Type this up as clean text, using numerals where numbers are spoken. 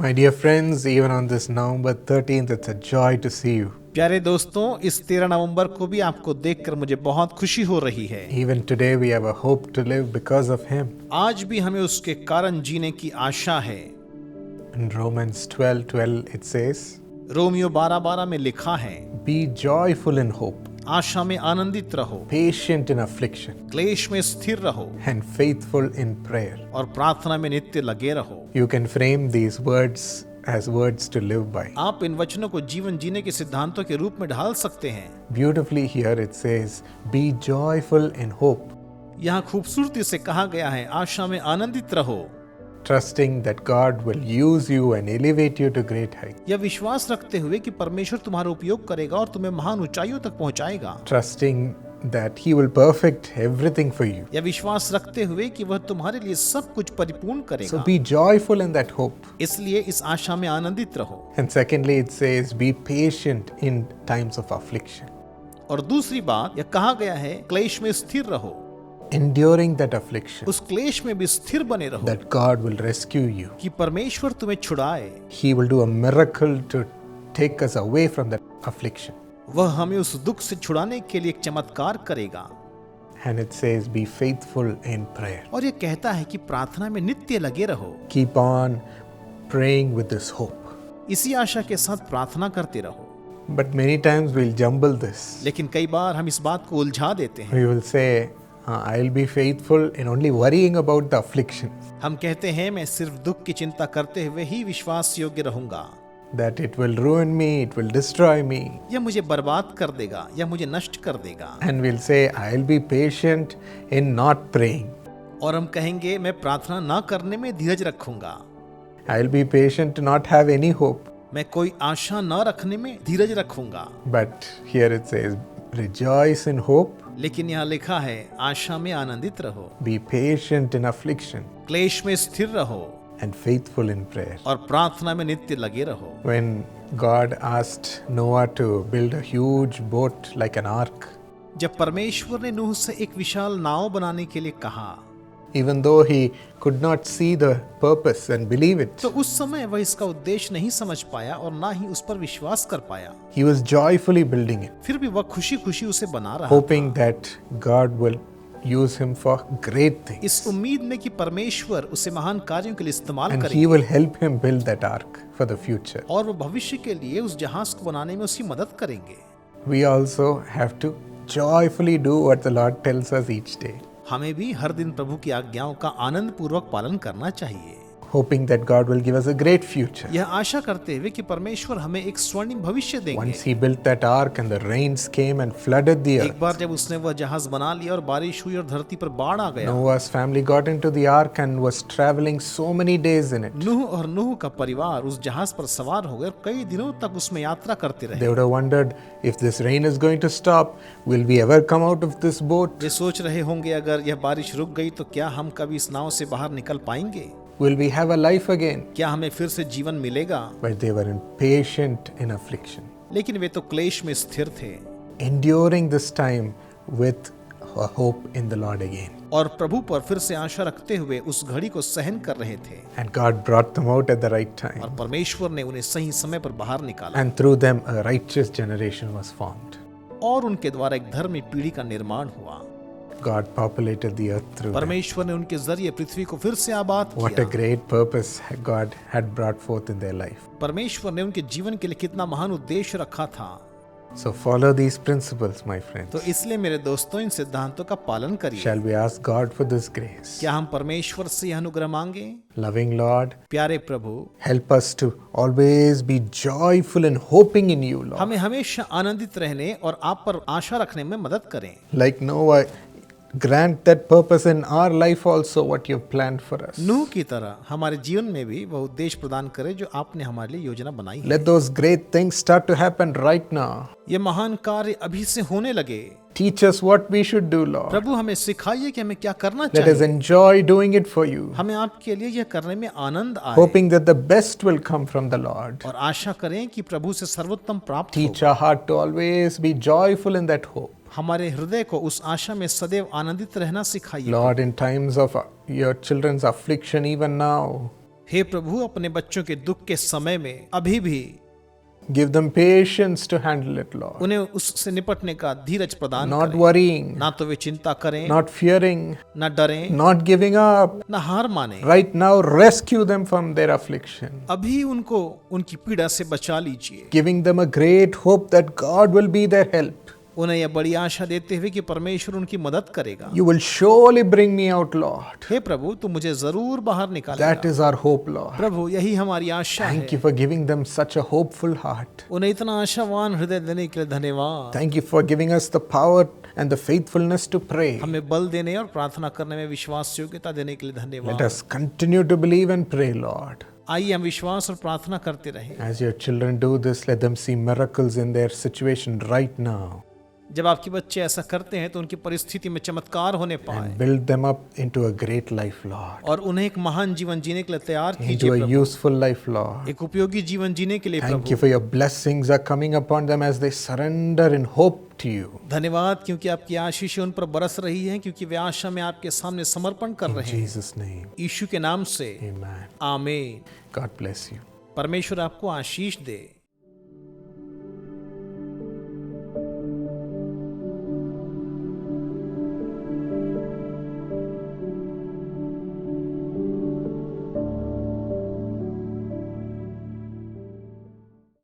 My dear friends, even on this November 13th, it's a joy to see you. प्यारे दोस्तों, इस 13 नवंबर को भी आपको देखकर मुझे बहुत खुशी हो रही है। Even today, we have a hope to live because of Him. आज भी हमें उसके कारण जीने की आशा है। In Romans 12:12, it says, Romeo 12:12 में लिखा है, Be joyful in hope, आशा में आनंदित रहो, patient in affliction, क्लेश में स्थिर रहो and faithful in prayer. और प्रार्थना में नित्य लगे रहो। You can frame these words as words to live by. आप इन वचनों को जीवन जीने के सिद्धांतों के रूप में ढाल सकते हैं। Beautifully here it says, Be joyful in hope, यहाँ खूबसूरती से कहा गया है, आशा में आनंदित रहो, trusting that God will use you and elevate you to great heights. यह विश्वास रखते हुए कि परमेश्वर तुम्हारा उपयोग करेगा और तुम्हें महान ऊंचाइयों तक पहुंचाएगा। Trusting that He will perfect everything for you. यह विश्वास रखते हुए कि वह तुम्हारे लिए सब कुछ परिपूर्ण So करेगा। be joyful in that hope. इसलिए इस आशा में आनंदित रहो। And secondly, it says, Be patient in times of affliction. और दूसरी बात यह कहा गया है, क्लेश में स्थिर रहो, Enduring that affliction, उस क्लेश में भी स्थिर बने रहो that God will rescue you. कि परमेश्वर तुम्हें छुड़ाए। He will do a miracle to take us away from that affliction. वह हमें उस दुख से छुड़ाने के लिए एक चमत्कार करेगा। And it says, Be faithful in prayer. और यह कहता है कि प्रार्थना में नित्य लगे रहो। Keep on praying with this hope. इसी आशा के साथ प्रार्थना करते रहो। But many times we'll jumble this. लेकिन कई बार हम इस बात को उलझा देते हैं। We will say, I'll be faithful in only worrying about the affliction, हम कहते हैं, मैं सिर्फ दुख की चिंता करते हुए ही विश्वास योग्य रहूंगा, that it will ruin me, it will destroy me. यह मुझे बर्बाद कर देगा, यह मुझे नष्ट कर देगा। And we'll say, I'll be patient in not praying. और हम कहेंगे, मैं प्रार्थना ना करने में धीरज रखूंगा, I'll be patient to not have any hope. मैं कोई आशा ना रखने में धीरज रखूंगा। But here it says, Rejoice in hope, लेकिन यहाँ लिखा है, आशा में आनंदित रहो, be patient in affliction, क्लेश में स्थिर रहो and faithful in prayer. और प्रार्थना में नित्य लगे रहो। When God asked Noah to build a huge boat like an ark, जब परमेश्वर ने नूह से एक विशाल नाव बनाने के लिए कहा, even though he could not see the purpose and believe it, तो उस समय वह इसका उद्देश्य नहीं समझ पाया और ना ही उस पर विश्वास कर पाया। he was joyfully building it, फिर भी वह खुशी खुशी उसे बना रहा hoping that God will use him for great things. इस उम्मीद में कि परमेश्वर उसे महान कार्यों के लिए इस्तेमाल And he करेंगे will help him build that ark for the future. और वो भविष्य के लिए उस जहाज को बनाने में उसकी मदद करेंगे। We also have to joyfully do what the Lord tells us each day, हमें भी हर दिन प्रभु की आज्ञाओं का आनंद पूर्वक पालन करना चाहिए, hoping that God will give us a great future. यह आशा करते हुए कि परमेश्वर हमें एक स्वर्णिम भविष्य देंगे। Once he built that ark and the rains came and flooded the एक earth, बार जब उसने वह जहाज बना लिया और बारिश हुई और धरती पर बाढ़ आ गया, Noah's family got into the ark and was traveling so many days in it. नूह और नूह का परिवार उस जहाज पर सवार हो गए और कई दिनों तक उसमें यात्रा करते They रहे। would have wondered, if this rain is going to stop, will we ever come out of this boat? वे सोच रहे होंगे, अगर यह बारिश रुक गई तो क्या हम कभी इस नाव से बाहर निकल पाएंगे, Will we have a life again? क्या हमें फिर से जीवन मिलेगा। But they were impatient in affliction, लेकिन वे तो क्लेश में स्थिर थे enduring this time with a hope in the Lord again. और प्रभु पर फिर से आशा रखते हुए उस घड़ी को सहन कर रहे थे And God brought them out at the right time. और परमेश्वर ने उन्हें सही समय पर बाहर निकाला And through them a righteous generation was formed. और उनके द्वारा एक धर्मी पीढ़ी का निर्माण हुआ। God populated the earth through them. परमेश्वर ने उनके जरिए पृथ्वी को फिर से आबाद What a किया। great purpose God had brought forth in their life. परमेश्वर ने उनके जीवन के लिए कितना महान उद्देश्य रखा था। So follow these principles, my friends. तो इसलिए मेरे दोस्तों, इन सिद्धांतों का पालन करिए। Shall we ask God for this grace? क्या हम परमेश्वर से यह अनुग्रह मांगे? Loving Lord, प्यारे प्रभु, help us to always be joyful and hoping in you, Lord. हमें हमेशा आनंदित रहने और आप पर आशा रखने में मदद करें। Like Noah, grant that purpose in our life also, what you've planned for us. नूह की तरह हमारे जीवन में भी वह उद्देश्य प्रदान करे जो आपने हमारे लिए योजना बनाई है। Let those great things start to happen right now. ये महान कार्य अभी से होने लगे। Teach us what we should do, Lord. प्रभु, हमें सिखाइए कि हमें क्या करना Let us चाहिए। enjoy doing it for you, हमें आपके लिए यह करने में आनंद आए hoping that the best will come from the Lord. और आशा करें कि प्रभु से सर्वोत्तम प्राप्त हो। Teach our heart to always be joyful in that hope. हमारे हृदय को उस आशा में सदैव आनंदित रहना सिखाइए। Lord, in times of your children's affliction, even now, हे प्रभु, अपने बच्चों के दुख के समय में अभी भी Give them patience to handle it, Lord. उन्हें उससे निपटने का धीरज प्रदान Not करें। worrying, ना तो वे चिंता करें, not fearing, ना डरें, not giving up. ना हार माने। Right now, rescue them from their affliction, अभी उनको उनकी पीड़ा से बचा लीजिए। giving them a great hope that God will be their help. उन्हें यह बड़ी आशा देते हुए कि परमेश्वर उनकी मदद करेगा। You will surely bring me out, Lord. हे प्रभु, तू मुझे जरूर बाहर That निकालेगा। is our hope, Lord. प्रभु, यही हमारी आशा है। Thank you for giving them such a hopeful heart. उन्हें इतना आशावान हृदय देने के लिए धन्यवाद। Thank you for giving us the power and the faithfulness to pray. हमें बल देने और प्रार्थना करने में विश्वास योग्यता देने के लिए Let धन्यवाद। us continue to believe and pray, Lord. आइए हम विश्वास और प्रार्थना करते रहें। As your children do this, let them see miracles in their situation right now जब आपके बच्चे ऐसा करते हैं तो उनकी परिस्थिति में चमत्कार होने पाए and build them up into a great life, Lord. और उन्हें एक महान जीवन जीने के लिए तैयार Into कीजिए a Prabhu. useful life, Lord. एक उपयोगी जीवन जीने के लिए Thank you Prabhu. for your blessings are coming upon them as they surrender in hope to you. धन्यवाद, क्योंकि आपकी आशीष उन पर बरस रही है, क्योंकि वे आशा में आपके सामने समर्पण कर In रहे हैं। Jesus' name, यीशु के नाम से amen. आमीन। God bless you. परमेश्वर आपको आशीष दे।